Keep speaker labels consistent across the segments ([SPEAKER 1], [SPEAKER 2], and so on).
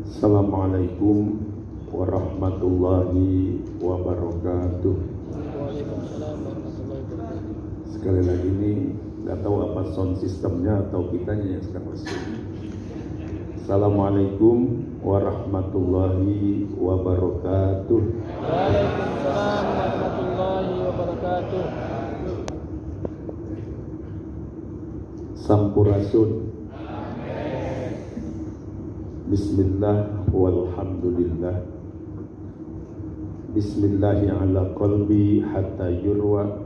[SPEAKER 1] Assalamualaikum warahmatullahi wabarakatuh.
[SPEAKER 2] Waalaikumsalam warahmatullahi wabarakatuh.
[SPEAKER 1] Sekali lagi ini nggak tahu apa sound sistemnya atau kitanya yang sedang lesu. Assalamualaikum warahmatullahi wabarakatuh.
[SPEAKER 2] Waalaikumsalam warahmatullahi wabarakatuh.
[SPEAKER 1] Sampurasun. Bismillah walhamdulillah. Bismillahi ala qalbi hatta yurwa.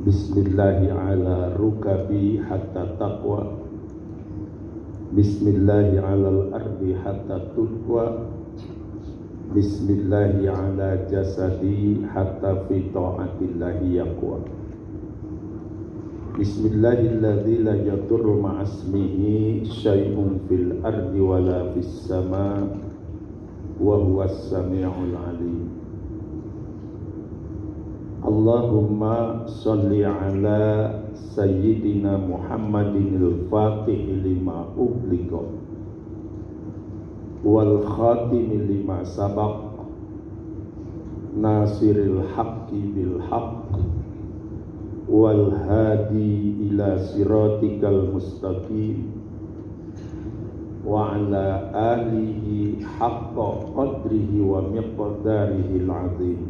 [SPEAKER 1] Bismillahi ala rukabi hatta taqwa. Bismillahi ala al-ardi hatta tutwa. Bismillahi ala jasadi hatta fi ta'atillahi yaqwa. Bismillahilladzi la yadurru ma'asmihi syai'un fil ardi wala fis sama wa huwas sami'ul alim. Allahumma sholli ala sayyidina Muhammadinil fatih lima ughliqa wal khatimi lima sabaq nasiril haqqi bil haqq wal hadi ila siratikal mustaqim wa ala alihi haqqa qadrihi wa miqdarihil azim.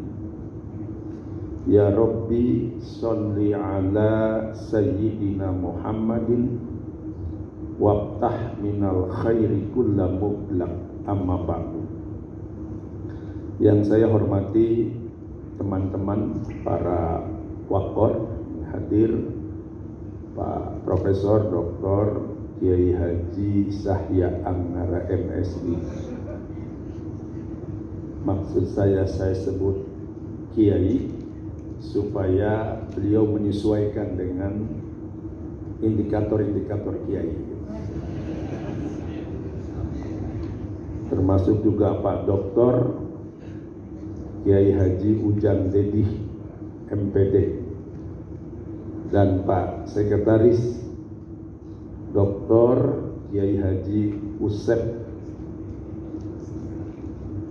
[SPEAKER 1] Ya Rabbi sholli ala sayyidina Muhammadin wabtah minal khairi kulla mublaq, amma ba'du. Yang saya hormati teman-teman para wakor hadir, Pak Profesor Dr. Kiai Haji Sahya Anggara MSI. Maksud saya sebut Kiai supaya beliau menyesuaikan dengan indikator-indikator Kiai. Termasuk juga Pak Dr. Kiai Haji Ujang Dedih MPD dan Pak Sekretaris Dr. Kiai Haji Usep,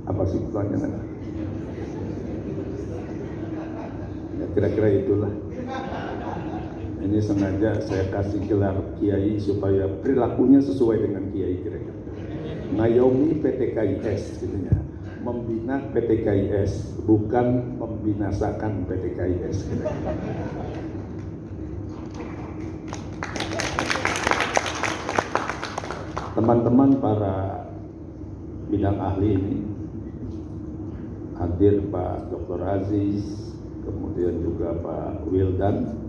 [SPEAKER 1] apa sih pertanyaannya? Ya, kira-kira itulah. Ini sengaja saya kasih gelar Kiai supaya perilakunya sesuai dengan Kiai kira-kira. Ngayomi PTKIS gitu ya. Membina PTKIS, bukan membinasakan PTKIS kira-kira. Teman-teman para bidang ahli ini hadir, Pak Dr. Aziz, kemudian juga Pak Wildan.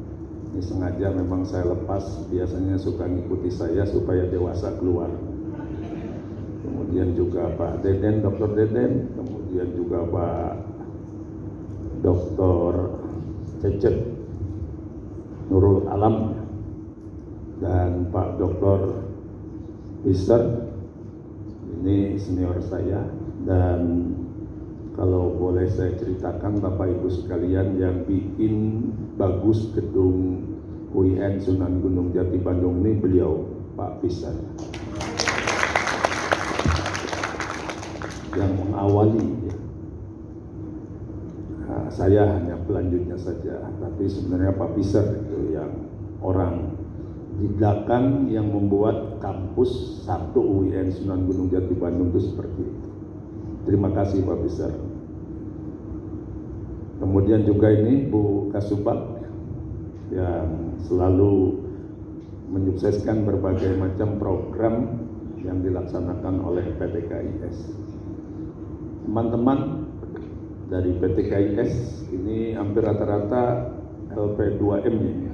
[SPEAKER 1] Ini sengaja memang saya lepas, biasanya suka ngikuti saya supaya dewasa keluar. Kemudian juga Pak Deden, Dr. Deden, kemudian juga Pak Dr. Cecep Nurul Alam dan Pak Dr. Mister, ini senior saya, dan kalau boleh saya ceritakan Bapak Ibu sekalian, yang bikin bagus gedung UIN Sunan Gunung Jati Bandung ini beliau, Pak Mister, yang mengawali ya. Nah, saya hanya pelanjutnya saja, tapi sebenarnya Pak Mister itu yang orang di belakang yang membuat kampus 1 UIN Sunan Gunung Jati Bandung itu seperti itu. Terima kasih Pak Besar. Kemudian juga ini Bu Kasubag yang selalu menyukseskan berbagai macam program yang dilaksanakan oleh PTKIS. Teman-teman dari PTKIS ini hampir rata-rata LP2M ya,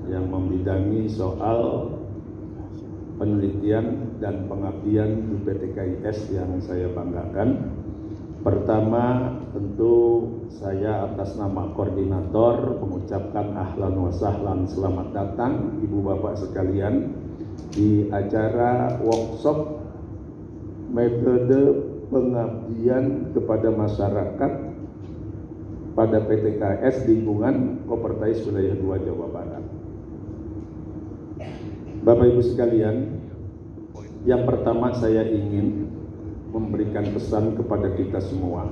[SPEAKER 1] yang membidangi soal penelitian dan pengabdian di PTKIS yang saya banggakan. Pertama, tentu saya atas nama koordinator mengucapkan ahlan wa sahlan, selamat datang Ibu Bapak sekalian di acara workshop metode pengabdian kepada masyarakat pada PTKIS lingkungan Kopertais Wilayah 2 Jawa Barat. Bapak Ibu sekalian, Yang pertama saya ingin memberikan pesan kepada kita semua.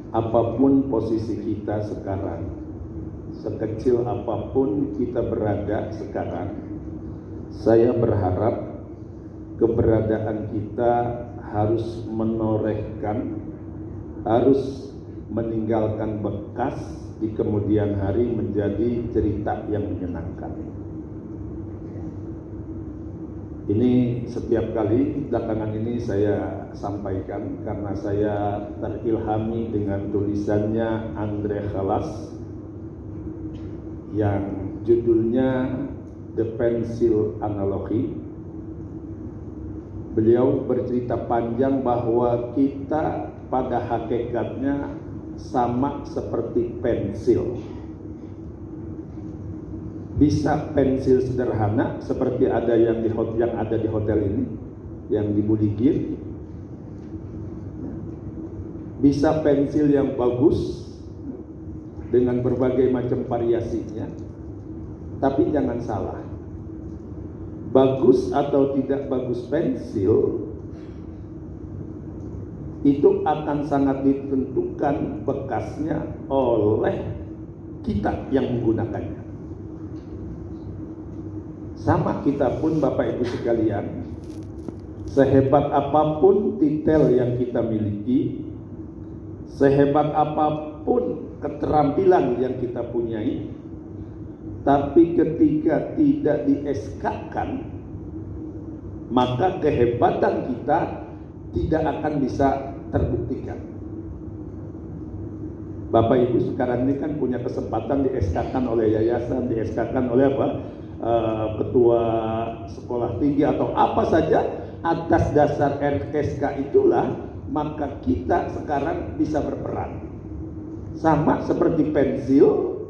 [SPEAKER 1] Apapun posisi kita sekarang, sekecil apapun kita berada sekarang, saya berharap keberadaan kita harus menorehkan, harus meninggalkan bekas di kemudian hari menjadi cerita yang menyenangkan. Ini setiap kali belakangan ini saya sampaikan karena saya terilhami dengan tulisannya Andre Khalas yang judulnya The Pencil Analogy. Beliau bercerita panjang bahwa kita pada hakikatnya sama seperti pensil. Bisa pensil sederhana seperti ada yang ada di hotel ini, yang di Buligir. Bisa pensil yang bagus dengan berbagai macam variasinya. Tapi jangan salah, bagus atau tidak bagus pensil itu akan sangat ditentukan bekasnya oleh kita yang menggunakannya. Sama kita pun Bapak Ibu sekalian, sehebat apapun titel yang kita miliki, sehebat apapun keterampilan yang kita punyai, tapi ketika tidak di-SK-kan, maka kehebatan kita tidak akan bisa terbuktikan. Bapak Ibu sekarang ini kan punya kesempatan di-SK-kan oleh yayasan, di-SK-kan oleh ketua sekolah tinggi atau apa saja. Atas dasar RSK itulah maka kita sekarang bisa berperan. Sama seperti pensil,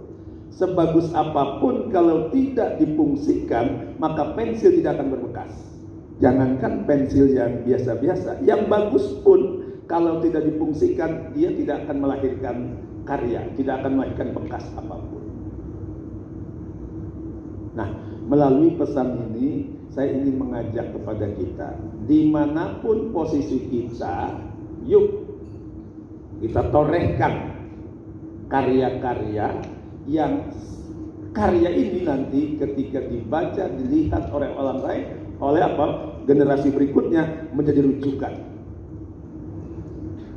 [SPEAKER 1] sebagus apapun kalau tidak difungsikan maka pensil tidak akan berbekas. Jangankan pensil yang biasa-biasa, yang bagus pun kalau tidak difungsikan dia tidak akan melahirkan karya, tidak akan melahirkan bekas apapun. Nah, melalui pesan ini saya ingin mengajak kepada kita, dimanapun posisi kita, yuk kita torehkan karya-karya yang karya ini nanti ketika dibaca, dilihat oleh orang lain, oleh generasi berikutnya menjadi rujukan.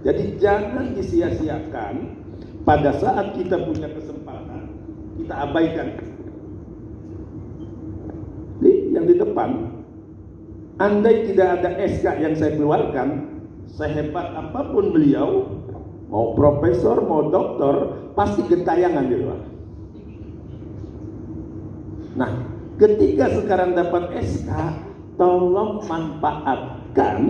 [SPEAKER 1] Jadi jangan disia-siakan pada saat kita punya kesempatan, kita abaikan. Yang di depan, andai tidak ada SK yang saya keluarkan, sehebat apapun beliau, mau profesor, mau doktor, pasti gentayangan di luar. Nah, ketika sekarang dapat SK, tolong manfaatkan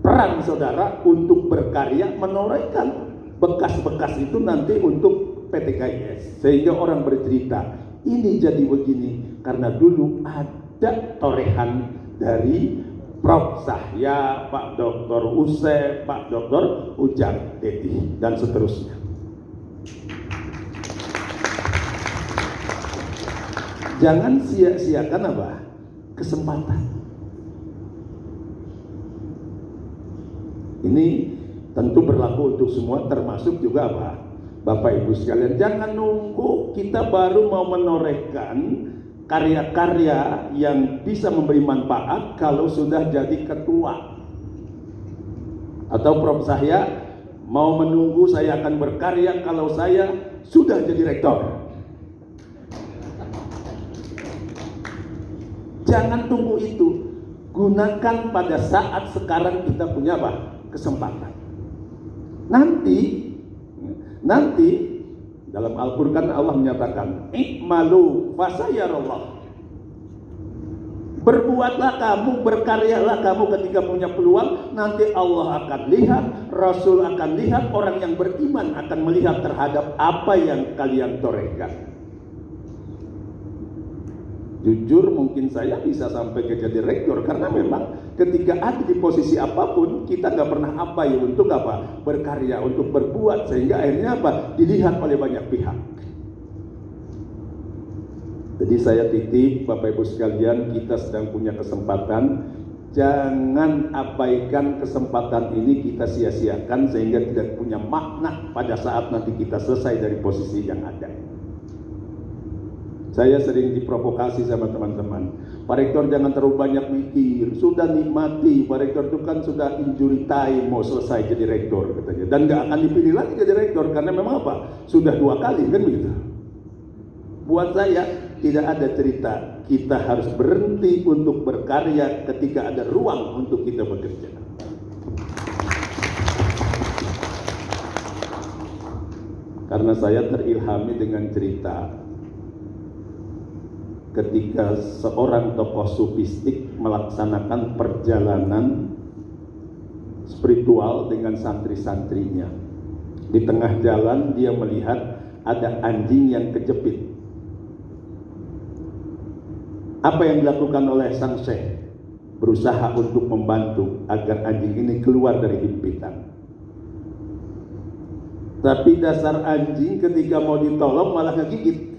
[SPEAKER 1] peran saudara untuk berkarya, menorehkan bekas-bekas itu nanti untuk PTKIS, sehingga orang bercerita, ini jadi begini karena dulu ada torehan dari Prof. Sahya, Pak Dr. Usep, Pak Dr. Ujang Dedi, dan seterusnya. Jangan sia-siakan kesempatan. Ini tentu berlaku untuk semua, termasuk juga Bapak Ibu sekalian. Jangan nunggu kita baru mau menorehkan karya-karya yang bisa memberi manfaat kalau sudah jadi ketua. Atau Prof. Sahya mau menunggu saya akan berkarya kalau saya sudah jadi rektor. Jangan tunggu itu. Gunakan pada saat sekarang kita punya kesempatan. Nanti dalam Al-Quran Allah menyatakan, "I'malu fasayarallah." Berbuatlah kamu, berkaryalah kamu ketika punya peluang, nanti Allah akan lihat, Rasul akan lihat, orang yang beriman akan melihat terhadap apa yang kalian torehkan. Jujur mungkin saya bisa sampai ke jadi rektor karena memang ketika ada di posisi apapun kita nggak pernah untuk berkarya, untuk berbuat, sehingga akhirnya dilihat oleh banyak pihak. Jadi saya titip Bapak Ibu sekalian, kita sedang punya kesempatan, jangan abaikan kesempatan ini, kita sia-siakan sehingga tidak punya makna pada saat nanti kita selesai dari posisi yang ada. Saya sering diprovokasi sama teman-teman, Pak Rektor jangan terlalu banyak mikir, sudah nikmati, Pak Rektor itu kan sudah injury time, mau selesai jadi rektor katanya, dan gak akan dipilih lagi jadi rektor karena memang apa? Sudah 2 kali kan begitu. Buat saya tidak ada cerita kita harus berhenti untuk berkarya ketika ada ruang untuk kita bekerja. Karena saya terilhami dengan cerita ketika seorang tokoh sufistik melaksanakan perjalanan spiritual dengan santri-santrinya. Di tengah jalan dia melihat ada anjing yang kejepit. Apa yang dilakukan oleh sang syekh? Berusaha untuk membantu agar anjing ini keluar dari himpitan. Tapi dasar anjing ketika mau ditolong malah ngegigit.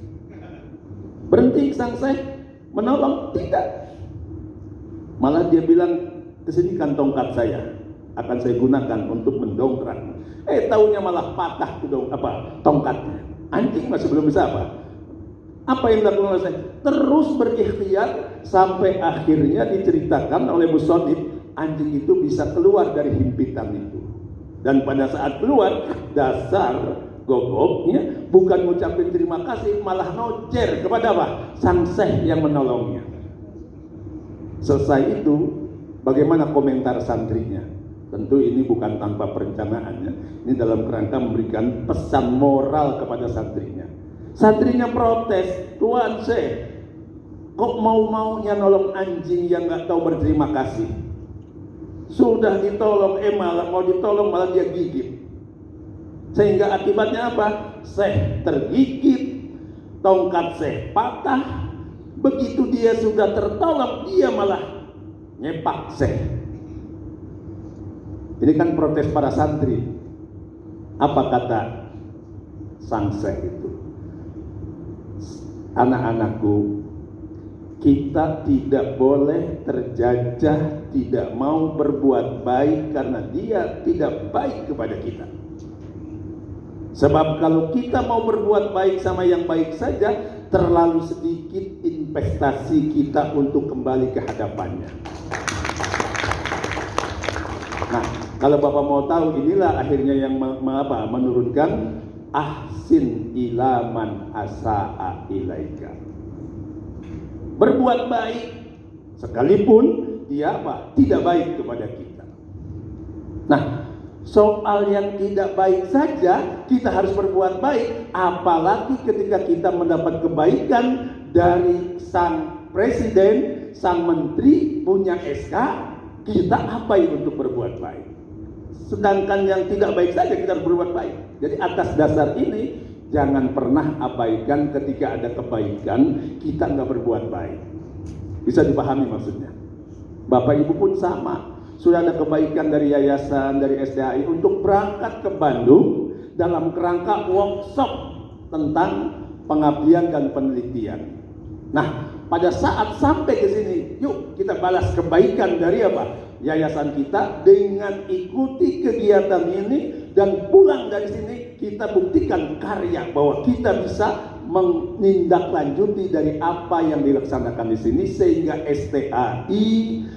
[SPEAKER 1] Berhenti sang syekh menolong? Tidak. Malah dia bilang, kesini kan tongkat saya, akan saya gunakan untuk mendongkrak. Taunya malah patah tongkatnya. Anjing masih belum bisa apa? Apa yang dilakukan oleh saya? Terus berikhtiar sampai akhirnya diceritakan oleh Musonib, anjing itu bisa keluar dari himpitan itu. Dan pada saat keluar, dasar gogoknya bukan ngucapin terima kasih, malah nocer kepada apa? Sang syekh yang menolongnya. Selesai itu, bagaimana komentar santrinya? Tentu ini bukan tanpa perencanaannya. Ini dalam kerangka memberikan pesan moral kepada santrinya. Santrinya protes, Tuan Syekh, kok mau-maunya nolong anjing yang gak tahu berterima kasih? Sudah ditolong, malah mau ditolong malah dia gigit. Sehingga akibatnya apa? Syekh tergigit, tongkat Syekh patah. Begitu dia sudah tertolong, dia malah nyepak Syekh. Ini kan protes para santri. Apa kata sang Syekh itu? Anak-anakku, kita tidak boleh terjajah, tidak mau berbuat baik karena dia tidak baik kepada kita. Sebab kalau kita mau berbuat baik sama yang baik saja, terlalu sedikit investasi kita untuk kembali ke hadapannya. Nah, kalau Bapak mau tahu, inilah akhirnya yang menurunkan ahsin ila man asa'a ilaika. Berbuat baik sekalipun dia tidak baik kepada kita. Nah, soal yang tidak baik saja kita harus berbuat baik, apalagi ketika kita mendapat kebaikan dari sang presiden, sang menteri punya SK, kita apain untuk berbuat baik. Sedangkan yang tidak baik saja kita harus berbuat baik. Jadi atas dasar ini jangan pernah abaikan ketika ada kebaikan kita nggak berbuat baik. Bisa dipahami maksudnya? Bapak Ibu pun sama. Sudah ada kebaikan dari yayasan, dari SDAI untuk berangkat ke Bandung dalam kerangka workshop tentang pengabdian dan penelitian. Nah, pada saat sampai ke sini, yuk kita balas kebaikan dari yayasan kita dengan ikuti kegiatan ini, dan pulang dari sini kita buktikan karya bahwa kita bisa menindaklanjuti dari apa yang dilaksanakan di sini sehingga STAI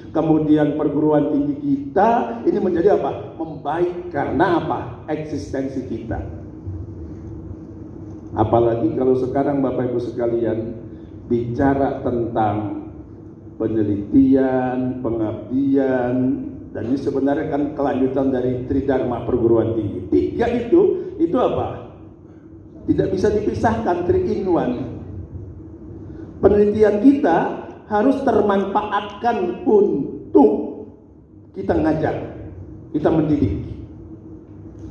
[SPEAKER 1] kemudian perguruan tinggi kita ini menjadi membaik karena eksistensi kita. Apalagi kalau sekarang Bapak Ibu sekalian bicara tentang penelitian, pengabdian, dan ini sebenarnya kan kelanjutan dari Tridharma perguruan tinggi. 3 itu tidak bisa dipisahkan, 3 in 1. Penelitian kita harus termanfaatkan untuk kita ngajar, kita mendidik.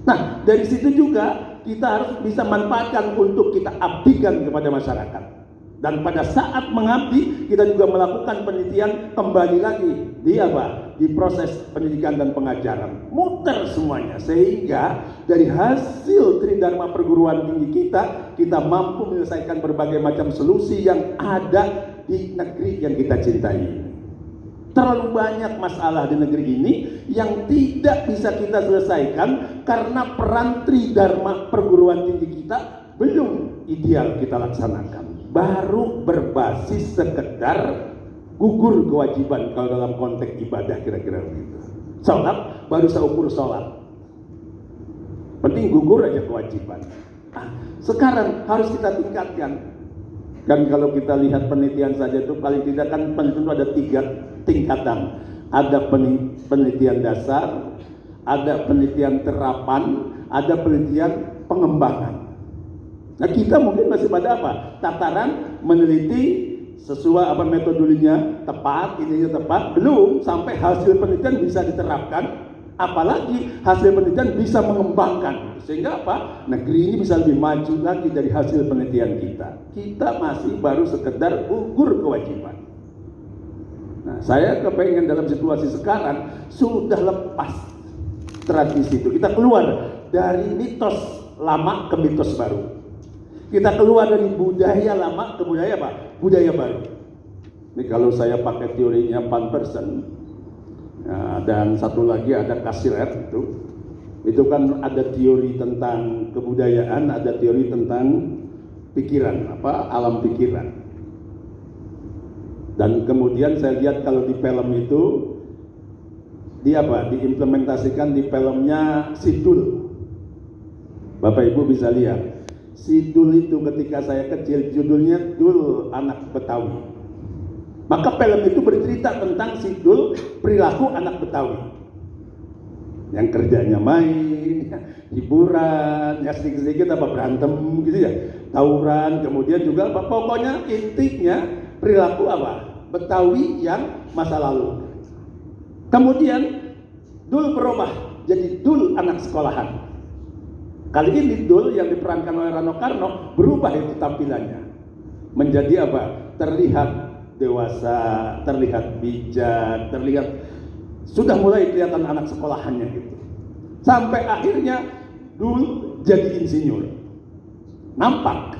[SPEAKER 1] Nah, dari situ juga kita harus bisa manfaatkan untuk kita abdikan kepada masyarakat. Dan pada saat mengabdi, kita juga melakukan penelitian kembali lagi di proses pendidikan dan pengajaran. Muter semuanya, sehingga dari hasil Tridharma perguruan tinggi kita kita mampu menyelesaikan berbagai macam solusi yang ada di negeri yang kita cintai. Terlalu banyak masalah di negeri ini yang tidak bisa kita selesaikan karena peran tridharma perguruan tinggi kita belum ideal kita laksanakan. Baru berbasis sekedar gugur kewajiban kalau dalam konteks ibadah, kira-kira begitu. Sholat baru seukur sholat, penting gugur aja kewajiban. Sekarang harus kita tingkatkan. Kan kalau kita lihat penelitian saja itu paling tidak kan penelitian itu ada 3 tingkatan. Ada penelitian dasar, ada penelitian terapan, ada penelitian pengembangan. Nah, kita mungkin masih pada apa? Tataran meneliti sesuai apa metodologinya tepat, ininya tepat, belum sampai hasil penelitian bisa diterapkan, apalagi hasil penelitian bisa mengembangkan, sehingga apa? Negeri ini bisa lebih maju lagi dari hasil penelitian kita. Kita masih baru sekedar gugur kewajiban. Nah, saya kepengen dalam situasi sekarang sudah lepas tradisi itu. Kita keluar dari mitos lama ke mitos baru. Kita keluar dari budaya lama ke budaya apa? Budaya baru. Ini kalau saya pakai teorinya Van Persen, ya, dan satu lagi ada Kasirer itu kan ada teori tentang kebudayaan, ada teori tentang pikiran, alam pikiran. Dan kemudian saya lihat kalau di film itu diimplementasikan di filmnya Sidul. Bapak Ibu bisa lihat. Sidul itu ketika saya kecil judulnya Dul Anak Betawi. Maka film itu bercerita tentang Sidul, perilaku anak Betawi yang kerjanya main, hiburan, ya sedikit-sedikit berantem gitu ya, tawuran, kemudian juga pokoknya intinya perilaku Betawi yang masa lalu. Kemudian Dul berubah jadi Dul anak sekolahan. Kali ini Dul yang diperankan oleh Rano Karno berubah itu tampilannya menjadi terlihat dewasa, terlihat bijak, terlihat sudah mulai kelihatan anak sekolahannya gitu. Sampai akhirnya Dul jadi insinyur. Nampak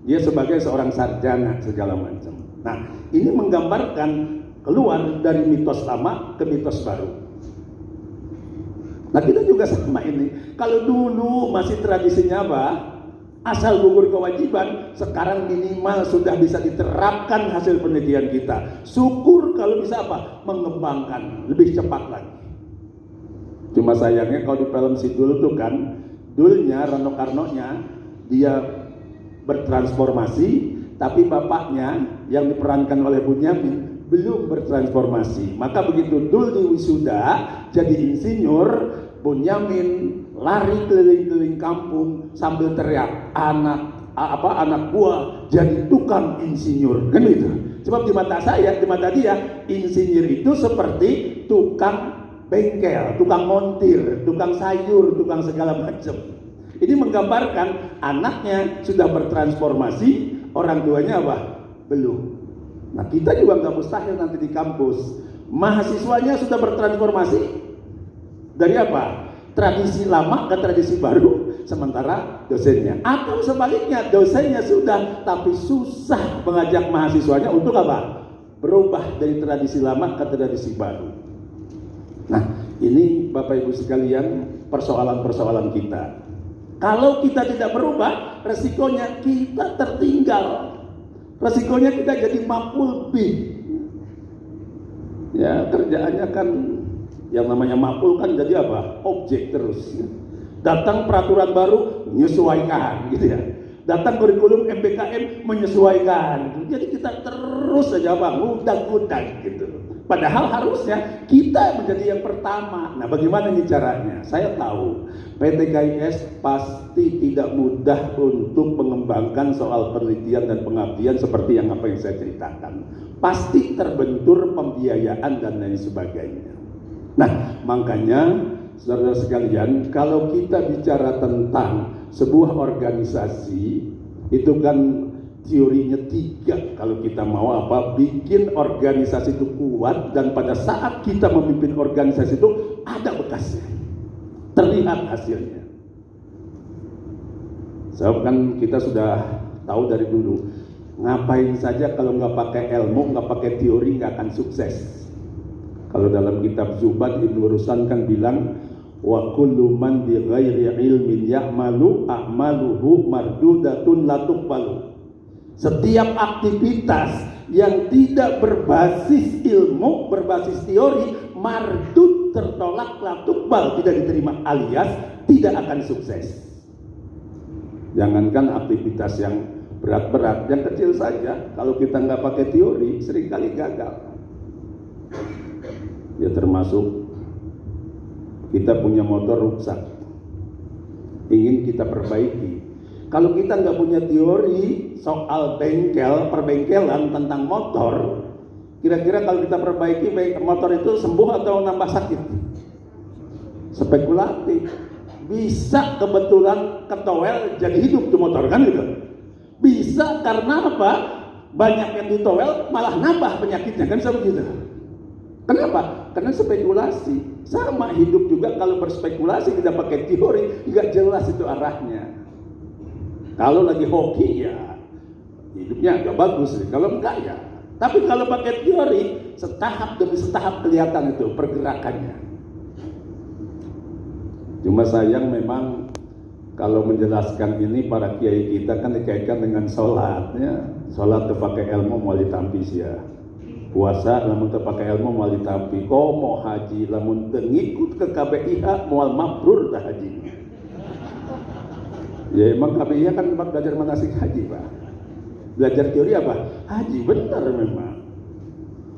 [SPEAKER 1] dia sebagai seorang sarjana segala macam. Nah, ini menggambarkan keluar dari mitos lama ke mitos baru. Nah, kita juga sama ini. Kalau dulu masih tradisinya asal gugur kewajiban, sekarang minimal sudah bisa diterapkan hasil penelitian kita. Syukur kalau bisa mengembangkan lebih cepat lagi. Cuma sayangnya kalau di film Sidul itu kan, Dulnya, Rano Karno-nya, dia bertransformasi, tapi bapaknya yang diperankan oleh Bunyamin belum bertransformasi. Maka begitu Dul di wisuda jadi insinyur, Bunyamin lari keliling-keliling kampung sambil teriak, anak buah jadi tukang insinyur, kan itu. Sebab di mata saya, di mata dia, insinyur itu seperti tukang bengkel, tukang montir, tukang sayur, tukang segala macam. Ini menggambarkan anaknya sudah bertransformasi, orang tuanya belum. Nah, kita juga nggak mustahil nanti di kampus mahasiswanya sudah bertransformasi dari tradisi lama ke tradisi baru, sementara dosennya, atau sebaliknya dosennya sudah tapi susah mengajak mahasiswanya untuk berubah dari tradisi lama ke tradisi baru. Nah, ini Bapak Ibu sekalian persoalan-persoalan kita. Kalau kita tidak berubah, resikonya kita tertinggal. Resikonya kita jadi mapul B. Ya, kerjaannya kan yang namanya mapul kan jadi objek terus. Datang peraturan baru menyesuaikan gitu ya. Datang kurikulum MBKM menyesuaikan. Jadi kita terus saja ngundang-ngundang gitu. Padahal harusnya kita menjadi yang pertama. Nah, bagaimana ini caranya? Saya tahu PT KIS pasti tidak mudah untuk mengembangkan soal penelitian dan pengabdian seperti yang saya ceritakan. Pasti terbentur pembiayaan dan lain sebagainya. Nah, makanya saudara sekalian, kalau kita bicara tentang sebuah organisasi, itu kan teorinya 3. Kalau kita mau bikin organisasi itu kuat, dan pada saat kita memimpin organisasi itu ada bekasnya, terlihat hasilnya. Sebab kan kita sudah tahu dari dulu, ngapain saja kalau nggak pakai ilmu, nggak pakai teori, nggak akan sukses. Kalau dalam kitab Zubat, Ibnu Rusan kan bilang, wa kullu man bi ghairi ilmin ya'malu a'maluhu mardudatun la tuqbalu. Setiap aktivitas yang tidak berbasis ilmu, berbasis teori, mardud, tertolak, la tuqbal, tidak diterima, alias tidak akan sukses. Jangankan aktivitas yang berat-berat, yang kecil saja, kalau kita nggak pakai teori, seringkali gagal. Ya termasuk kita punya motor rusak, ingin kita perbaiki. Kalau kita nggak punya teori soal perbengkelan tentang motor, kira-kira kalau kita perbaiki motor itu sembuh atau nambah sakit? Spekulatif. Bisa kebetulan ketowel jadi hidup tuh motor, kan gitu. Bisa karena apa? Banyak yang ditowel malah nambah penyakitnya, kan bisa begitu. Kenapa? Karena spekulasi. Sama hidup juga, kalau berspekulasi tidak pakai teori, nggak jelas itu arahnya. Kalau lagi hoki ya hidupnya agak bagus, kalau enggak ya. Tapi kalau pakai teori, setahap demi setahap kelihatan itu pergerakannya. Cuma sayang memang kalau menjelaskan ini para kiai kita kan dikaitkan dengan sholat, ya. Sholat terpakai ilmu mau ditampis ya. Puasa lamun terpakai ilmu mau ditampi. Kok mau haji lamun ngikut ke KBIH mau mabrur dah haji. Ya emang KBIH kan tempat belajar manasik haji, Pak. Belajar teori apa? Haji, benar memang.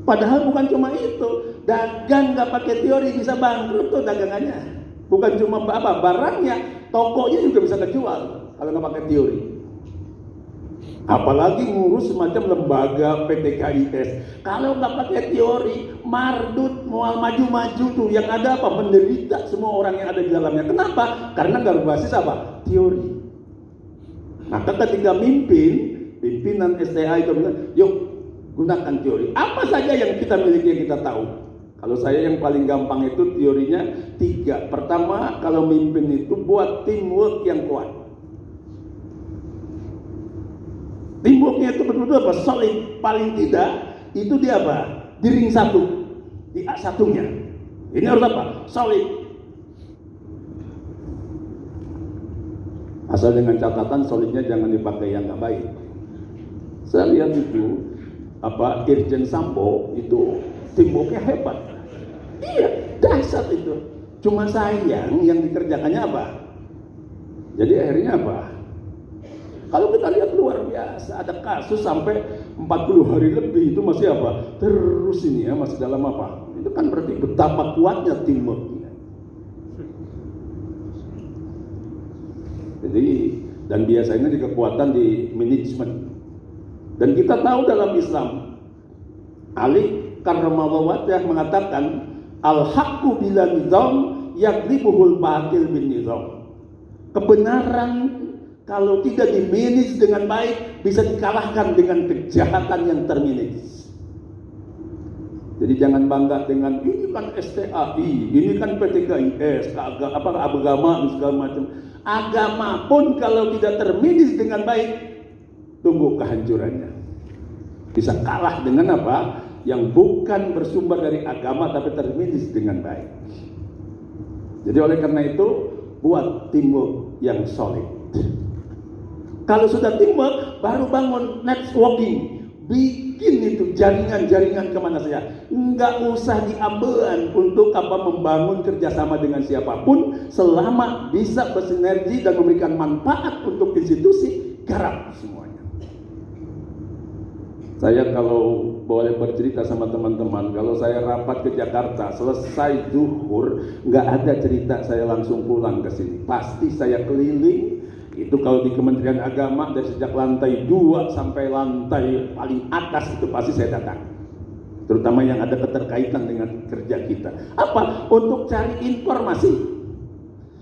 [SPEAKER 1] Padahal bukan cuma itu, dagang nggak pakai teori bisa bangkrut tuh dagangannya. Bukan cuma apa, barangnya, tokonya juga bisa kejual kalau nggak pakai teori. Apalagi ngurus semacam lembaga PTKIS. Kalau nggak pakai teori, mardut, mual maju-maju tuh, yang ada apa? Menderita semua orang yang ada di dalamnya. Kenapa? Karena nggak berbasis apa? Teori. Maka ketika pimpinan STA itu bilang, yuk gunakan teori. Apa saja yang kita miliki yang kita tahu. Kalau saya yang paling gampang itu teorinya 3. Pertama, kalau mimpin itu buat teamwork yang kuat. Teamworknya itu betul-betul apa? Solid. Paling tidak itu dia apa? Di ring 1, di A1-nya. Ini harus apa? Solid. Asal dengan catatan solidnya jangan dipakai yang nggak baik. Saya lihat itu Irjen Sambo itu teamworknya hebat. Iya, dahsyat itu. Cuma sayang yang dikerjakannya apa? Jadi akhirnya apa? Kalau kita lihat luar biasa, ada kasus sampai 40 hari lebih itu masih apa? Terus ini ya, masih dalam apa? Itu kan berarti betapa kuatnya teamworknya. Jadi, dan biasanya di kekuatan di manajemen. Dan kita tahu dalam Islam, Ali karramallahu wajhah mengatakan, al-haqqu bila nizam yaglibuhul batil bin nizam. Kebenaran kalau tidak dimanage dengan baik bisa dikalahkan dengan kejahatan yang termanage. Jadi jangan bangga dengan ini kan STAI, ini kan PTKIS, agama segala macam. Agama pun kalau tidak termanage dengan baik, tunggu kehancurannya. Bisa kalah dengan apa? Yang bukan bersumber dari agama tapi termanage dengan baik. Jadi oleh karena itu buat teamwork yang solid. Kalau sudah teamwork baru bangun networking, bikin itu jaringan-jaringan kemana saja. Nggak usah diambelan untuk membangun kerjasama dengan siapapun, selama bisa bersinergi dan memberikan manfaat untuk institusi, garap semuanya. Saya kalau boleh bercerita sama teman-teman, kalau saya rapat ke Jakarta, selesai zuhur, nggak ada cerita saya langsung pulang ke sini. Pasti saya keliling, itu kalau di Kementerian Agama, dari sejak lantai 2 sampai lantai paling atas itu pasti saya datang. Terutama yang ada keterkaitan dengan kerja kita. Apa? Untuk cari informasi.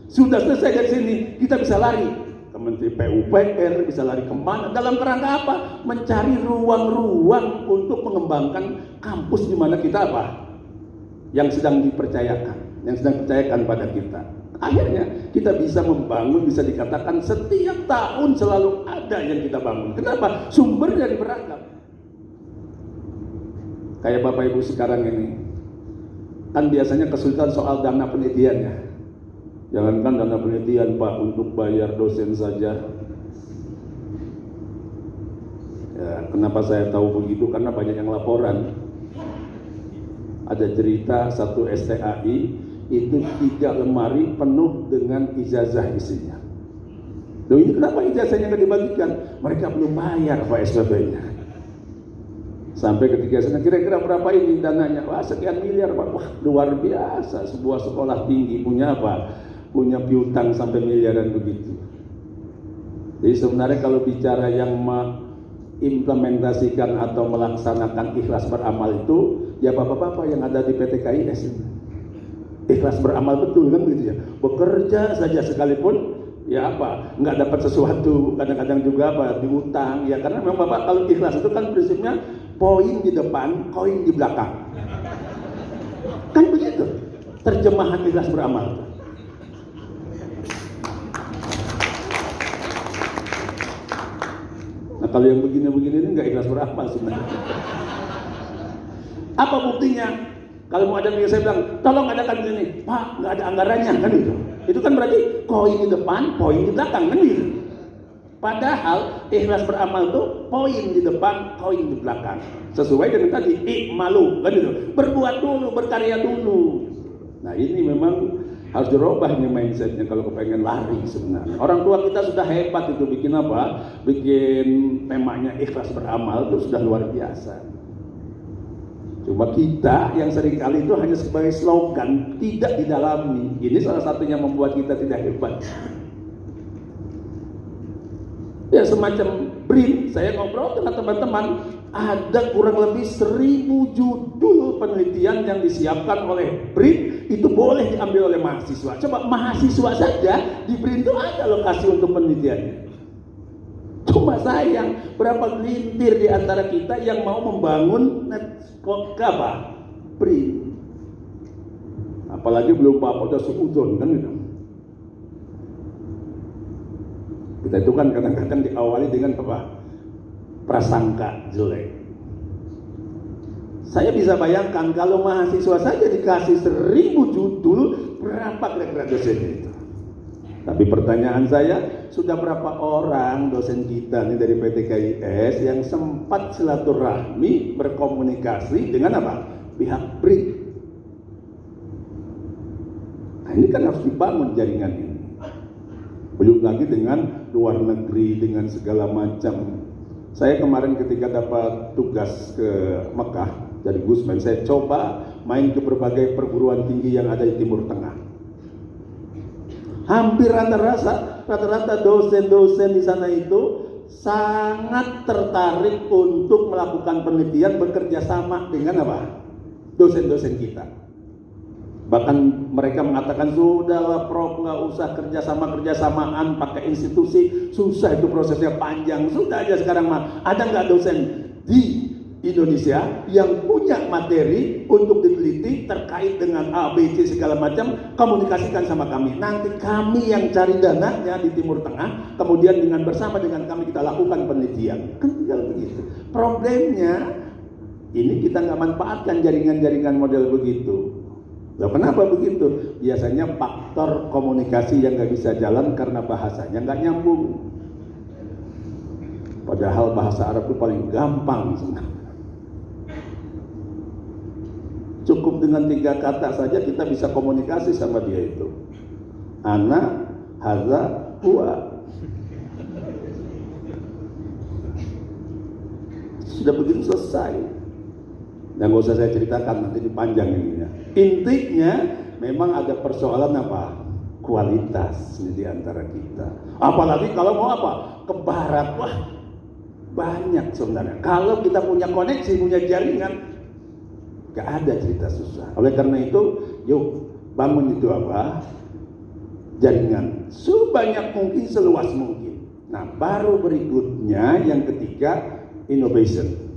[SPEAKER 1] Sudah selesai dari sini, kita bisa lari. Menteri PUPR bisa lari kemana, dalam kerangka apa? Mencari ruang-ruang untuk mengembangkan kampus di mana kita apa? Yang sedang dipercayakan, yang sedang dipercayakan pada kita. Akhirnya kita bisa membangun, bisa dikatakan setiap tahun selalu ada yang kita bangun. Kenapa? Sumber dari beragam. Kayak Bapak Ibu sekarang ini, kan biasanya kesulitan soal dana penelitiannya. Jangankan dana penelitian Pak, untuk bayar dosen saja. Ya, kenapa saya tahu begitu? Karena banyak yang laporan. Ada cerita satu STAI itu 3 lemari penuh dengan ijazah isinya. Loh, ini kenapa ijazahnya nggak dibagikan? Mereka belum bayar Pak SPP-nya. Sampai ketika saya kira-kira berapa ini dananya? Wah, sekian miliar Pak. Wah, luar biasa. Sebuah sekolah tinggi punya apa? Punya piutang sampai miliaran begitu. Jadi sebenarnya kalau bicara yang implementasikan atau melaksanakan ikhlas beramal itu ya bapak-bapak yang ada di PT KIS. Ikhlas beramal betul kan begitu ya. Bekerja saja sekalipun ya apa nggak dapat sesuatu, kadang-kadang juga apa diutang ya, karena memang bapak kalau ikhlas itu kan prinsipnya poin di depan, koin di belakang. Kan begitu terjemahan ikhlas beramal. Nah kalau yang begini-begini ini nggak ikhlas beramal sebenarnya. Apa buktinya? Kalau mau ada yang saya bilang, tolong adakan ini, Pak, nggak ada anggarannya, kan itu. Itu kan berarti koin di depan, poin di belakang, kan gitu. Padahal ikhlas beramal itu poin di depan, koin di belakang. Sesuai dengan tadi, i'malu, kan itu. Berbuat dulu, berkarya dulu. Nah ini memang harus dirubah ini mindsetnya kalau kepengen lari sebenarnya. Orang tua kita sudah hebat itu bikin apa? Bikin temanya ikhlas beramal itu sudah luar biasa. Cuma kita yang seringkali itu hanya sebagai slogan, tidak didalami. Ini salah satunya membuat kita tidak hebat. Ya semacam BRIN, saya ngobrol dengan teman-teman, ada kurang lebih 1000 judul penelitian yang disiapkan oleh BRIN, itu boleh diambil oleh mahasiswa. Coba mahasiswa saja di BRIN itu ada lokasi untuk penelitiannya. Cuma sayang, berapa gelintir di antara kita yang mau membangun apa? BRIN. Apalagi belum apa-apa udah seudon kan gitu. Kita itu kan kadang-kadang diawali dengan apa? Prasangka jelek. Saya bisa bayangkan kalau mahasiswa saja dikasih 1000 judul, berapa kira-kira dosennya itu? Tapi pertanyaan saya, sudah berapa orang dosen kita nih dari PT KIS yang sempat silaturahmi berkomunikasi dengan apa? Pihak BRIN. Nah ini kan harus dibangun jaringan ini. Belum lagi dengan luar negeri, dengan segala macam. Saya kemarin ketika dapat tugas ke Mekah dari Gusmen, saya coba main ke berbagai perguruan tinggi yang ada di Timur Tengah. Hampir rata-rata dosen-dosen di sana itu sangat tertarik untuk melakukan penelitian bekerja sama dengan apa? Dosen-dosen kita. Bahkan mereka mengatakan sudahlah Prof, nggak usah kerjasamaan pakai institusi, susah itu prosesnya panjang. Sudah aja sekarang mah ada nggak dosen di Indonesia yang punya materi untuk diteliti terkait dengan A, B, C segala macam, komunikasikan sama kami. Nanti kami yang cari dananya di Timur Tengah, kemudian bersama dengan kami kita lakukan penelitian. Kan tinggal begitu. Problemnya ini kita nggak manfaatkan jaringan-jaringan model begitu. Loh, kenapa begitu? Biasanya faktor komunikasi yang nggak bisa jalan karena bahasanya nggak nyambung. Padahal bahasa Arab itu paling gampang sebenarnya. Cukup dengan 3 kata saja kita bisa komunikasi sama dia itu. Ana, haza, huwa. Sudah begitu selesai. Dan gak usah saya ceritakan, nanti panjang ininya. Intinya memang ada persoalan apa? Kualitas di antara kita. Apalagi kalau mau apa? Ke barat, wah banyak sebenarnya. Kalau kita punya koneksi, punya jaringan, gak ada cerita susah. Oleh karena itu, yuk bangun itu apa? Jaringan sebanyak mungkin, seluas mungkin. Nah, baru berikutnya yang ketiga, innovation.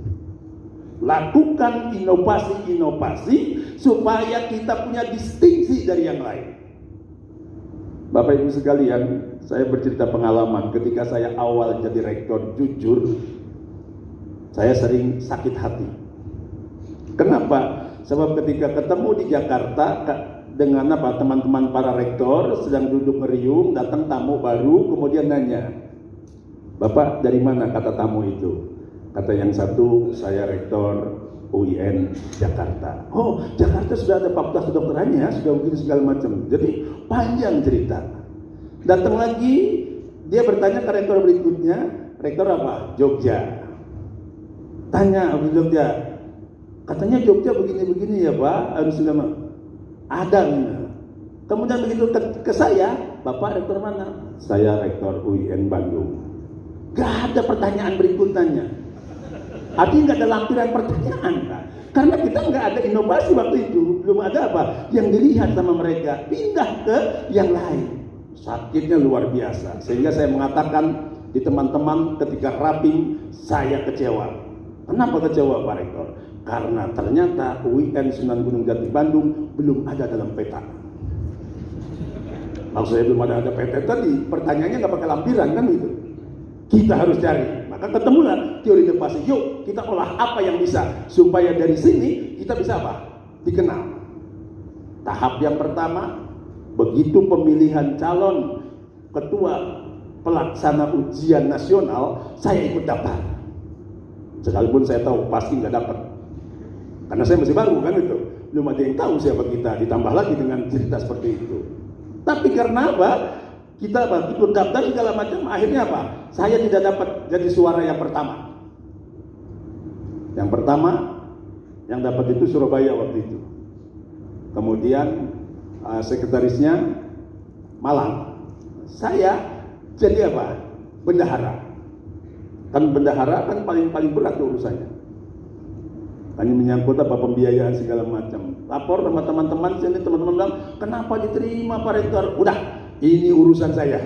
[SPEAKER 1] Lakukan inovasi-inovasi supaya kita punya distingsi dari yang lain. Bapak Ibu sekalian, saya bercerita pengalaman ketika saya awal jadi rektor, jujur saya sering sakit hati. Kenapa? Sebab ketika ketemu di Jakarta dengan teman-teman para rektor sedang duduk ngeriung, datang tamu baru, kemudian nanya, "Bapak dari mana?" kata tamu itu. Kata yang satu, "Saya rektor UIN Jakarta." "Oh, Jakarta sudah ada fakultas kedokterannya, sudah begini segala macam." Jadi panjang cerita. Datang lagi, dia bertanya ke rektor berikutnya, "Rektor apa?" "Jogja." Tanya di Jogja, "Katanya Jogja begini-begini ya Pak, harus segala." "Ada." Kemudian begitu ke saya, "Bapak rektor mana?" "Saya rektor UIN Bandung." Gak ada pertanyaan berikutnya. Artinya gak ada lampiran pertanyaan, Pak. Karena kita gak ada inovasi waktu itu. Belum ada apa yang dilihat sama mereka. Pindah ke yang lain. Sakitnya luar biasa. Sehingga saya mengatakan di teman-teman ketika rapim, saya kecewa. Kenapa kecewa Pak Rektor? Karena ternyata UIN Sunan Gunung Jati Bandung belum ada dalam peta. Maksud saya belum ada peta tadi. Pertanyaannya gak pakai lampiran kan itu. Kita harus cari, maka ketemulah teori Devasi. Yuk kita olah apa yang bisa supaya dari sini kita bisa apa? Dikenal. Tahap yang pertama, begitu pemilihan calon ketua pelaksana ujian nasional, saya ikut daftar. Sekalipun saya tahu pasti nggak dapat, karena saya masih baru kan itu, belum ada yang tahu siapa kita. Ditambah lagi dengan cerita seperti itu. Tapi karena apa? Kita ikut daftar segala macam, akhirnya apa? Saya tidak dapat jadi suara yang pertama. Yang pertama yang dapat itu Surabaya waktu itu. Kemudian sekretarisnya Malang. Saya jadi apa? Bendahara. Kan bendahara kan paling berat tuh urusannya. Hanya menyangkut apa pembiayaan segala macam. Lapor sama teman-teman sini, teman-teman bilang, "Kenapa diterima Pak Rektor?" "Udah, ini urusan saya."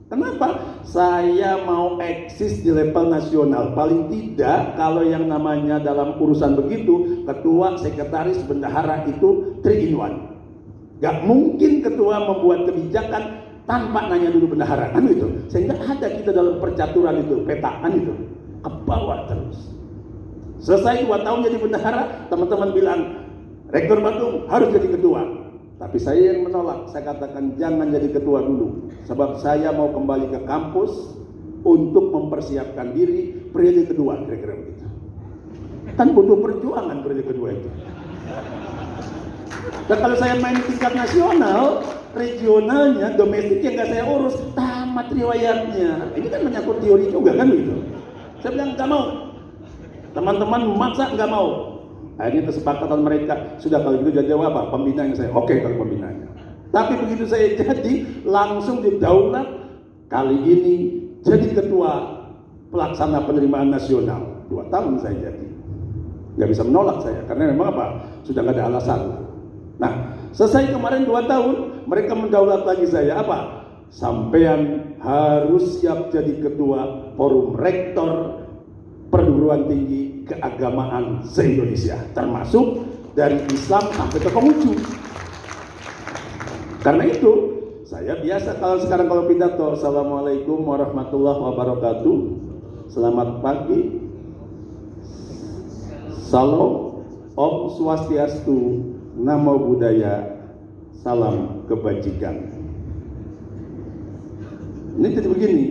[SPEAKER 1] Kenapa? Saya mau eksis di level nasional. Paling tidak kalau yang namanya dalam urusan begitu, ketua, sekretaris, bendahara itu 3 in 1. Gak mungkin ketua membuat kebijakan tanpa nanya dulu bendahara, kan itu. Sehingga ada kita dalam percaturan itu, petaan itu, ke bawah terus. Selesai 2 tahun jadi bendahara, teman-teman bilang, "Rektor Bandung harus jadi ketua." Tapi saya yang menolak, saya katakan jangan jadi ketua dulu. Sebab saya mau kembali ke kampus untuk mempersiapkan diri periode kedua, kira-kira begitu. Kan butuh perjuangan periode kedua itu. Dan kalau saya main di tingkat nasional, regionalnya, domestiknya nggak saya urus, tamat riwayatnya. Ini kan menyangkut teori juga kan begitu. Saya bilang nggak mau. Teman-teman memaksa nggak mau. Akhirnya kesepakatan mereka, sudah kalau gitu jadi apa? Pembina yang saya, oke kalau pembinanya. Tapi begitu saya jadi, langsung didaulat, kali ini jadi ketua pelaksana penerimaan nasional. 2 tahun saya jadi. Nggak bisa menolak saya, karena memang apa? Sudah nggak ada alasan. Nah, selesai kemarin 2 tahun, mereka mendaulat lagi saya, apa? Sampean harus siap jadi ketua forum rektor perguruan tinggi keagamaan se-Indonesia, termasuk dari Islam sampai ke Konghucu. Karena itu saya biasa kalau pidato, "Assalamualaikum warahmatullahi wabarakatuh, selamat pagi, salam, Om Swastiastu, Namo Buddhaya, salam kebajikan." Ini jadi begini.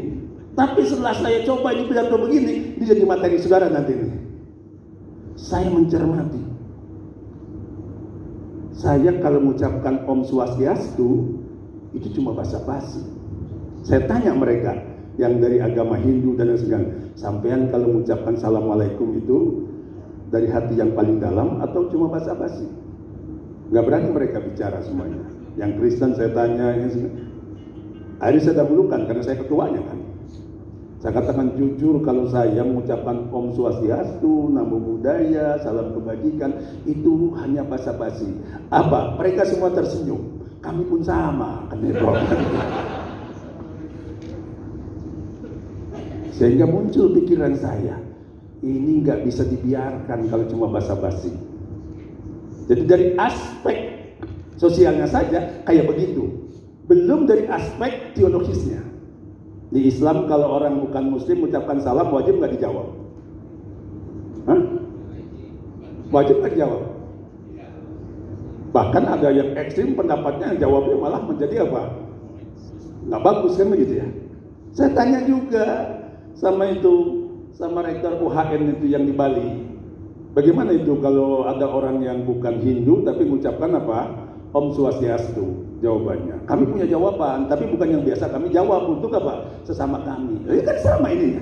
[SPEAKER 1] Tapi setelah saya coba ini pidato begini, ini jadi materi saudara nanti ini. Saya mencermati. Saya kalau mengucapkan Om Swastiastu itu cuma basa-basi. Saya tanya mereka yang dari agama Hindu dan lain-lain, sampean kalau mengucapkan Assalamualaikum itu dari hati yang paling dalam atau cuma basa-basi? Gak berani mereka bicara semuanya. Yang Kristen saya tanya, akhirnya saya dahulukan karena saya ketuanya kan. Saya katakan jujur, kalau saya mengucapkan Om Swastiastu, Namo Buddhaya, salam kebajikan, itu hanya basa-basi. Apa? Mereka semua tersenyum. Kami pun sama, kan itu. Sehingga muncul pikiran saya, ini nggak bisa dibiarkan kalau cuma basa-basi. Jadi dari aspek sosialnya saja kayak begitu. Belum dari aspek teologisnya. Di Islam kalau orang bukan muslim mengucapkan salam wajib nggak dijawab? Hah? Wajib nggak dijawab? Bahkan ada yang ekstrim pendapatnya yang jawabnya malah menjadi apa? Nggak bagus kan begitu ya? Saya tanya juga sama rektor UHN itu yang di Bali. Bagaimana itu kalau ada orang yang bukan Hindu tapi mengucapkan apa? Om Swastiastu. Jawabannya, kami punya jawaban, tapi bukan yang biasa kami jawab untuk apa? Sesama kami. Ini kan sama ininya.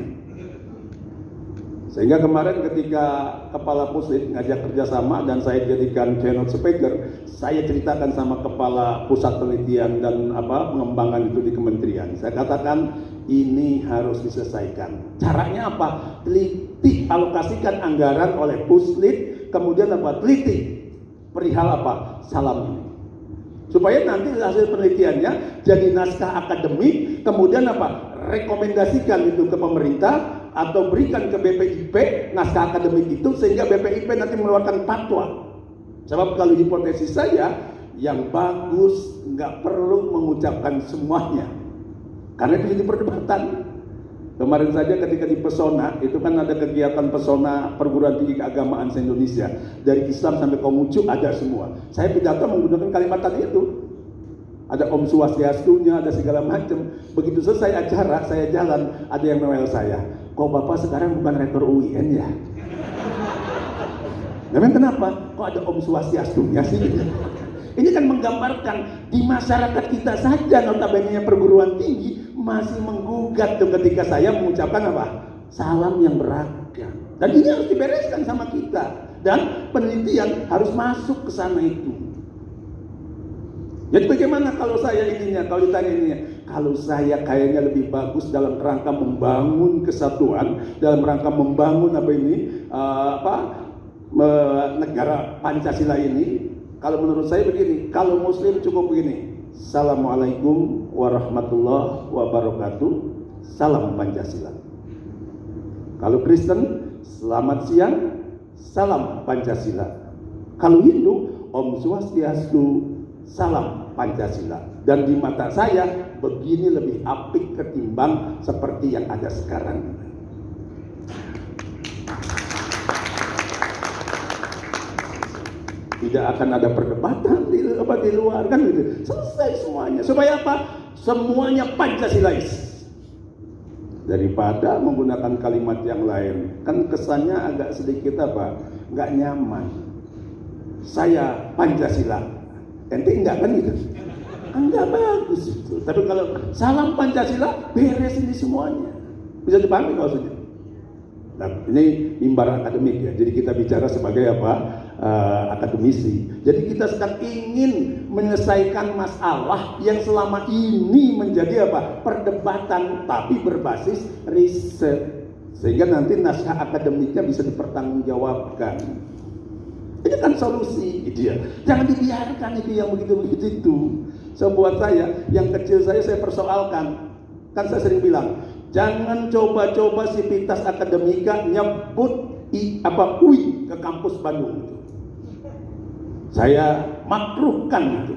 [SPEAKER 1] Sehingga kemarin ketika kepala puslit ngajak kerjasama dan saya jadikan keynote speaker, saya ceritakan sama kepala pusat penelitian dan pengembangan itu di kementerian. Saya katakan ini harus diselesaikan. Caranya apa? Teliti alokasikan anggaran oleh puslit, kemudian teliti perihal salam ini. Supaya nanti hasil penelitiannya jadi naskah akademik, kemudian rekomendasikan itu ke pemerintah atau berikan ke BPIP naskah akademik itu sehingga BPIP nanti mengeluarkan fatwa. Sebab kalau hipotesis saya yang bagus nggak perlu mengucapkan semuanya, karena itu jadi perdebatan. Kemarin saja ketika di Pesona, itu kan ada kegiatan Pesona Perguruan Tinggi Keagamaan se-Indonesia. Dari Islam sampai Konghucu ada semua. Saya pidato menggunakan kalimat tadi itu. Ada Om Swastiastunya, ada segala macam. Begitu selesai acara, saya jalan, ada yang noel saya. Kok Bapak sekarang bukan rektor UIN ya? Memang kenapa? Kok ada Om Swastiastunya sih? Ini kan menggambarkan di masyarakat kita saja notabene perguruan tinggi masih menggugat tuh ketika saya mengucapkan salam yang beragam. Dan ini harus dibereskan sama kita. Dan penelitian harus masuk ke sana itu. Jadi bagaimana kalau saya kalau ditanya ininya? Kalau saya kayaknya lebih bagus dalam rangka membangun kesatuan, dalam rangka membangun negara Pancasila ini. Kalau menurut saya begini, kalau muslim cukup begini. Assalamualaikum warahmatullahi wabarakatuh. Salam Pancasila. Kalau Kristen, selamat siang, salam Pancasila. Kalau Hindu, Om Swastiastu, salam Pancasila. Dan di mata saya, begini lebih apik ketimbang seperti yang ada sekarang. Tidak akan ada perdebatan di luar kan gitu. Selesai semuanya. Supaya apa? Semuanya Pancasilais. Daripada menggunakan kalimat yang lain, kan kesannya agak sedikit nggak nyaman. Saya Pancasila, ente enggak kan gitu? Enggak bagus itu. Tapi kalau salam Pancasila, beres ini semuanya. Bisa dipahami maksudnya? Nah, ini mimbar akademik ya. Jadi kita bicara sebagai akademisi. Jadi kita sedang ingin menyelesaikan masalah yang selama ini menjadi perdebatan, tapi berbasis riset. Sehingga nanti naskah akademiknya bisa dipertanggungjawabkan. Ini kan solusi, gitu ya. Jangan dibiarkan itu yang begitu-begitu itu. So buat saya, yang kecil saya persoalkan. Kan saya sering bilang, jangan coba-coba Sivitas Akademika nyebut UI ke kampus Bandung itu. Saya makruhkan itu.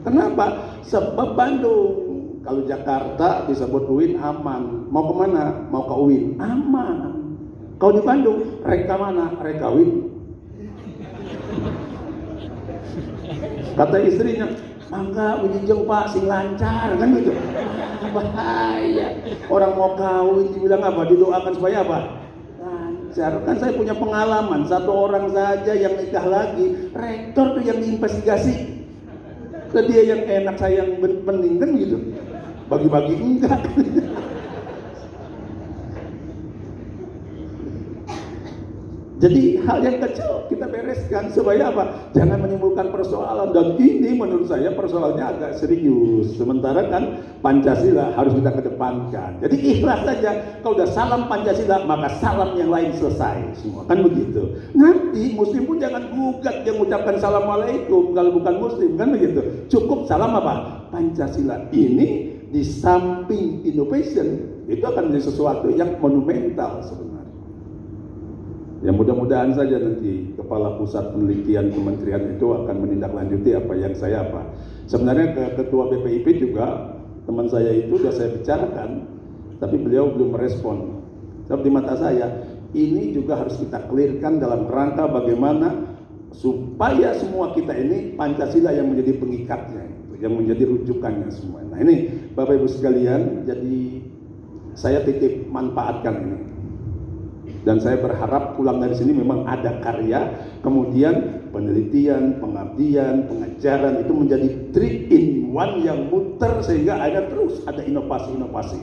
[SPEAKER 1] Kenapa? Sebab Bandung, kalau Jakarta disebut UIN aman. Mau kemana? Mau ke UIN aman. Kalau di Bandung, reka mana? Reka UIN. Kata istrinya, mangga wijijeng Pak sing lancar kan gitu. Bahaya. Orang mau kawin dibilang didoakan supaya lancar. Kan saya punya pengalaman, satu orang saja yang nikah lagi, rektor tuh yang diinvestigasi. Ke dia yang enak, saya yang penting kan gitu. Bagi-bagi enggak. Jadi hal yang kecil kita bereskan supaya jangan menimbulkan persoalan. Dan ini menurut saya persoalannya agak serius. Sementara kan Pancasila harus kita kedepankan. Jadi ikhlas saja. Kalau udah salam Pancasila, maka salam yang lain selesai semua. Kan begitu. Nanti muslim pun jangan gugat yang mengucapkan Assalamualaikum kalau bukan muslim. Kan begitu. Cukup salam Pancasila. Ini di samping innovation, itu akan menjadi sesuatu yang monumental sebenarnya. Ya mudah-mudahan saja nanti Kepala Pusat Penelitian Kementerian itu akan menindaklanjuti apa yang saya apa. Sebenarnya Ketua BPIP juga teman saya itu sudah saya bicarakan, tapi beliau belum merespon. Sebab di mata saya ini juga harus kita clearkan dalam rangka bagaimana supaya semua kita ini Pancasila yang menjadi pengikatnya, yang menjadi rujukannya semua. Nah ini Bapak Ibu sekalian, jadi saya titip manfaatkan ini. Dan saya berharap pulang dari sini memang ada karya, kemudian penelitian, pengabdian, pengajaran itu menjadi 3-in-1 yang muter sehingga ada terus ada inovasi-inovasi.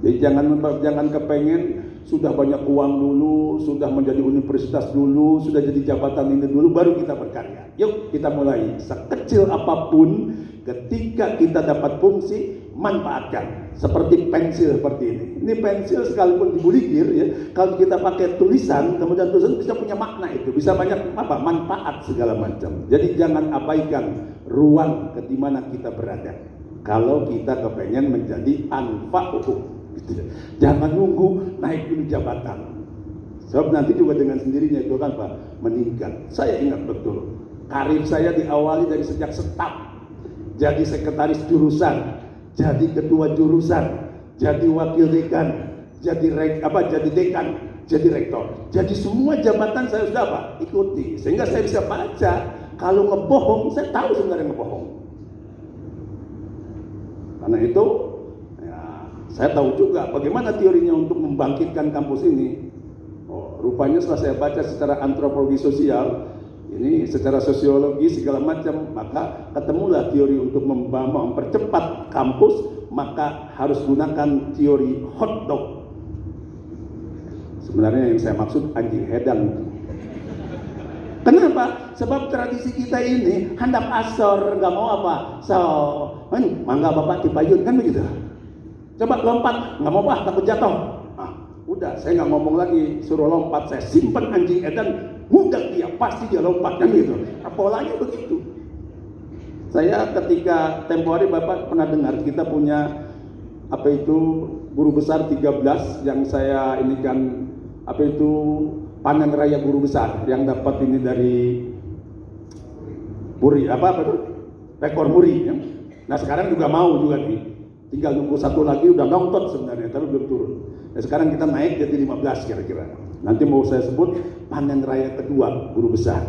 [SPEAKER 1] Jadi jangan kepengen sudah banyak uang dulu, sudah menjadi universitas dulu, sudah jadi jabatan ini dulu, baru kita berkarya. Yuk kita mulai, sekecil apapun, ketika kita dapat fungsi, manfaatkan. Seperti pensil seperti ini. Ini pensil sekalipun dibulikir ya, kalau kita pakai tulisan, kemudian tulisan bisa punya makna itu, bisa banyak manfaat segala macam. Jadi jangan abaikan ruang di mana kita berada. Kalau kita kepengen menjadi anfa'uhu. Gitu. Jangan nunggu naik dulu jabatan. Sebab nanti juga dengan sendirinya itu kan Pak meningkat. Saya ingat betul karir saya diawali dari sejak staf, jadi sekretaris jurusan, jadi ketua jurusan, jadi wakil dekan, jadi dekan, jadi rektor. Jadi semua jabatan saya sudah Pak ikuti, sehingga saya bisa baca. Kalau ngebohong, saya tahu sebenarnya ngebohong. Karena itu saya tahu juga bagaimana teorinya untuk membangkitkan kampus ini. Oh, rupanya setelah saya baca secara antropologi sosial, ini secara sosiologi segala macam, maka ketemulah teori untuk mempercepat kampus, maka harus gunakan teori hotdog. Sebenarnya yang saya maksud anjing hedang. Kenapa? Sebab tradisi kita ini handap asor, nggak mau apa, mangga bapak dipayun kan begitu. Coba lompat, nggak mau takut jatuh. Udah, saya nggak ngomong lagi, suruh lompat, saya simpan anjing edan, mudah dia, pasti dia lompat kan gitu. Polanya begitu. Saya ketika tempo hari Bapak pernah dengar kita punya guru besar 13 yang saya ini kan panen raya guru besar yang dapat ini dari Muri rekor Muri ya. Nah sekarang juga mau juga nih. Tinggal nunggu satu lagi udah nonton sebenarnya, tapi belum turun. Nah, sekarang kita naik jadi 15 kira-kira. Nanti mau saya sebut panen raya kedua guru besar.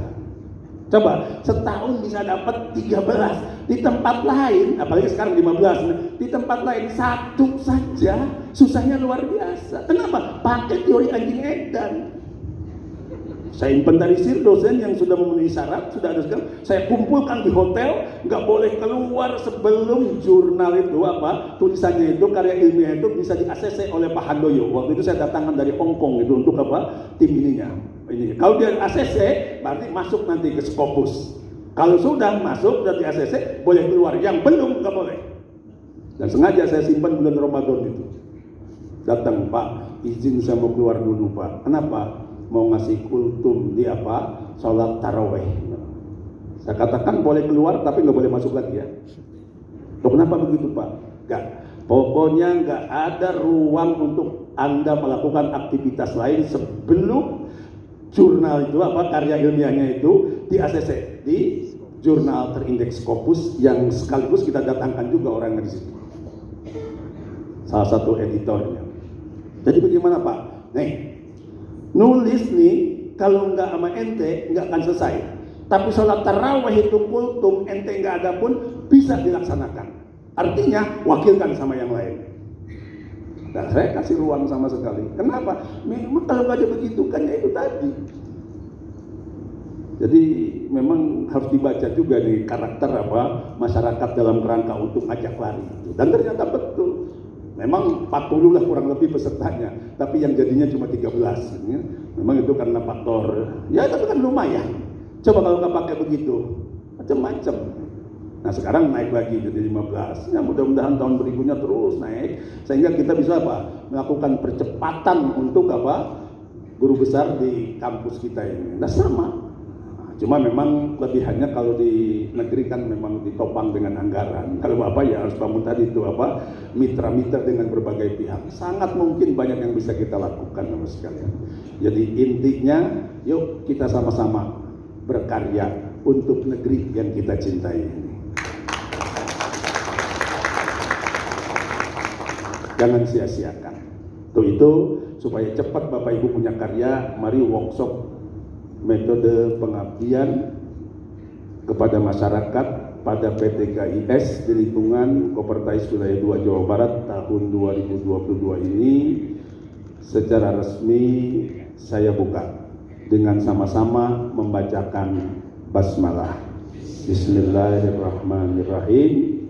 [SPEAKER 1] Coba setahun bisa dapat 13. Di tempat lain, apalagi sekarang 15, di tempat lain satu saja susahnya luar biasa. Kenapa? Pakai teori anjing edan. Saya inventarisir dosen yang sudah memenuhi syarat, sudah ada segala, saya kumpulkan di hotel, nggak boleh keluar sebelum jurnal itu tulisannya itu, karya ilmiah itu bisa di-ACC oleh Pak Handoyo. Waktu itu saya datangkan dari Hong Kong itu untuk tim ininya. Ini kalau dia ACC berarti masuk nanti ke Scopus. Kalau sudah masuk dan di-ACC boleh keluar, yang belum nggak boleh. Dan sengaja saya simpan bulan Ramadan itu. Datang Pak, izin saya mau keluar dulu Pak. Kenapa? Mau ngasih kultum di sholat taraweh. Saya katakan boleh keluar tapi nggak boleh masuk lagi ya. Loh, kenapa begitu Pak? Enggak. Pokoknya nggak ada ruang untuk Anda melakukan aktivitas lain sebelum jurnal itu karya ilmiahnya itu di ACC, di jurnal terindeks Scopus yang sekaligus kita datangkan juga orang dari situ. Salah satu editornya. Jadi bagaimana Pak? Nih, nulis nih kalau nggak sama ente nggak akan selesai. Tapi sholat tarawih itu kultum ente nggak ada pun bisa dilaksanakan. Artinya wakilkan sama yang lain. Dan saya kasih ruang sama sekali. Kenapa? Memang kalau nggak ada begitu kan ya itu tadi. Jadi memang harus dibaca juga nih karakter masyarakat dalam kerangka untuk ngajak lari. Dan ternyata betul. Memang 40 lah kurang lebih pesertanya, tapi yang jadinya cuma 13 ya. Memang itu karena faktor, ya tapi kan lumayan. Coba kalau nggak pakai begitu, macam-macam. Nah sekarang naik lagi jadi 15, ya mudah-mudahan tahun berikutnya terus naik, sehingga kita bisa melakukan percepatan untuk guru besar di kampus kita ini. Nah sama, Cuma memang kelebihannya kalau di negeri kan memang ditopang dengan anggaran. Kalau Bapak ya harus bangun tadi itu mitra-mitra dengan berbagai pihak. Sangat mungkin banyak yang bisa kita lakukan Bapak sekalian. Jadi intinya yuk kita sama-sama berkarya untuk negeri yang kita cintai ini. Jangan sia-siakan. Itu supaya cepat Bapak Ibu punya karya, mari workshop metode pengabdian kepada masyarakat pada PT KIS di lingkungan Kopertais Wilayah 2 Jawa Barat tahun 2022 ini secara resmi saya buka dengan sama-sama membacakan basmalah. Bismillahirrahmanirrahim.